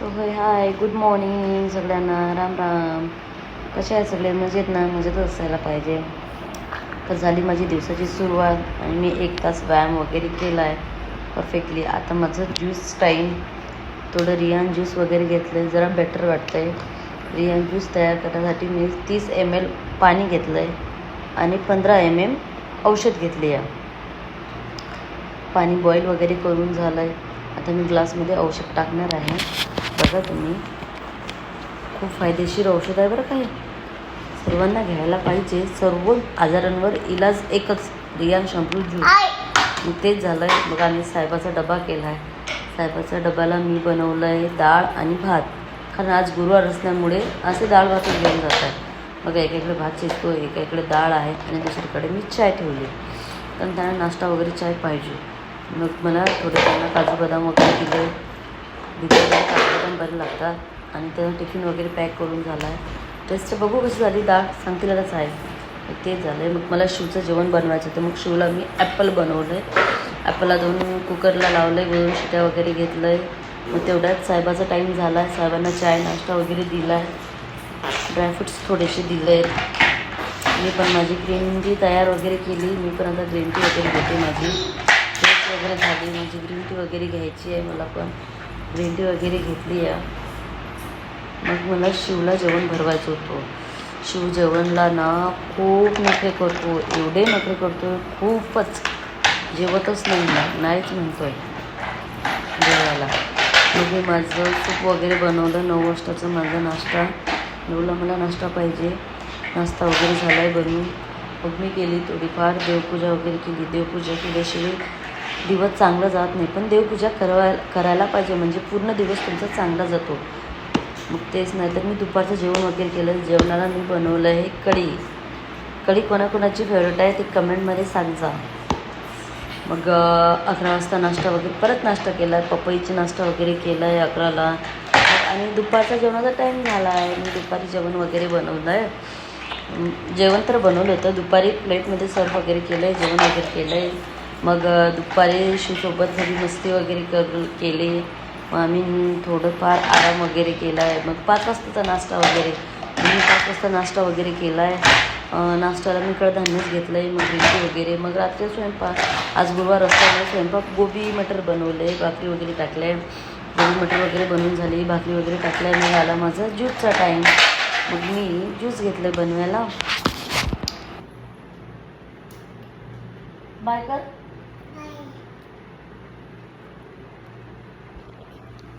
तो hi good morning सगळ्यांना, राम राम. कसे आहे सगळे? मजेत ना? मजेत असायला पाहिजे. तर झाली माझी दिवसाची सुरुवात आणि मी 1 तास व्यायाम वगैरे केला आहे परफेक्टली. आता माझं ज्यूस टाईम. थोडं रियान ज्यूस वगैरे घेतलं आहे, जरा बेटर वाटतं आहे. रियान ज्यूस तयार करण्यासाठी मी 30 ml पाणी घेतलं आहे आणि 15 ml औषध घेतले आहे. पाणी बॉईल वगैरे करून झालं आहे. आता मी ग्लासमध्ये औषध टाकणार आहे. बघा तुम्ही, खूप फायदेशीर औषध आहे बरं का हे. सर्वांना घ्यायला पाहिजे. सर्व आजारांवर इलाज एकच, रियान शॅम्पू ज्यूस. मग तेच झालं आहे. मग आम्ही साहेबाचा डबा केला आहे. साहेबाच्या डब्याला मी बनवलं आहे डाळ आणि भात, कारण आज गुरुवार असल्यामुळे असे डाळ भातच घेऊन जात आहे. मग एकाकडे भात शिजतो, एकाकडे डाळ आहे आणि दुसरीकडे मी चाय ठेवली, कारण त्यांना नाश्ता वगैरे चाय पाहिजे. मग मला थोडे त्यांना काजू बदाम वगैरे दिले. काजू बदाम बरे लागतात आणि त्यांना टिफिन वगैरे पॅक करून झाला आहे. टेस्ट बघू कशी झाली डाळ, सांगतीलच आहे. तेच झालं आहे. मग मला शिवचं जेवण बनवायचं होतं. मग शिवला मी ॲपल बनवलं आहे. ॲपलला 2 कुकरला लावलं आहे, 2 शिट्या वगैरे घेतलं आहे. मग तेवढ्यात साहेबाचा टाईम झाला आहे. साहेबांना चाय नाश्ता वगैरे दिला आहे. ड्रायफ्रूट्स थोडेसे दिले आहेत. मी पण माझी ग्रीन टी तयार वगैरे केली. मी पण आता ग्रीन टी वगैरे घेते. माझी टेस्ट वगैरे झाली. माझी ग्रीन टी वगैरे घ्यायची आहे. मला पण ग्रीन टी वगैरे घेतली आहे. मग मला शिवला जेवण भरवायचं होतं. शिव जेवणला ना खूप नखरे करतो, एवढे नखरे करतो, खूपच. जेवतच नाहीच म्हणतो आहे जेवायला. मग मी माझं सूप वगैरे बनवलं. 9 वाजताचा माझा नाश्ता. 9ला मला नाश्ता पाहिजे. नाश्ता वगैरे झाला आहे बनवून. मग मी केली थोडीफार देवपूजा वगैरे केली. देवपूजा केल्याशिवाय दिवस चांगला जात नाही, पण देवपूजा करायला पाहिजे, म्हणजे पूर्ण दिवस तुमचा चांगला जातो. मग तेच नाही तर मी दुपारचं जेवण वगैरे केलं. जेवणाला मी बनवलं आहे कढी. कोणाकोणाची फेवरेट आहे ते कमेंटमध्ये सांगा. मग 11 वाजता नाश्ता वगैरे परत नाश्ता केला आहे. पपईची नाश्ता वगैरे केला आहे 11ला. आणि दुपारचा जेवणाचा टाईम झाला आहे. मी दुपारी जेवण वगैरे बनवलं आहे. जेवण तर बनवलं होतं. दुपारी प्लेटमध्ये सर्व वगैरे केलं आहे, जेवण वगैरे केलं आहे. मग दुपारी शिवसोबत घरी मस्ती वगैरे केली. मग आम्ही थोडंफार आराम वगैरे केला आहे. मग 5 वाजताचा नाश्ता वगैरे मी 5 वाजता नाश्ता वगैरे केला आहे. नाश्त्याला मी कडधान्यच घेतलं आहे. मग ग्रीन वगैरे. मग रात्री स्वयंपाक, आज गुरुवार असल्यामुळे स्वयंपाक गोबी मटर बनवले, भाकरी वगैरे टाकल्या. गोबी मटर वगैरे बनवून झाली, भाकरी वगैरे टाकल्या. मग आला माझा ज्यूसचा टाईम. मग मी ज्यूस घेतलं बनवायला. बाय कर.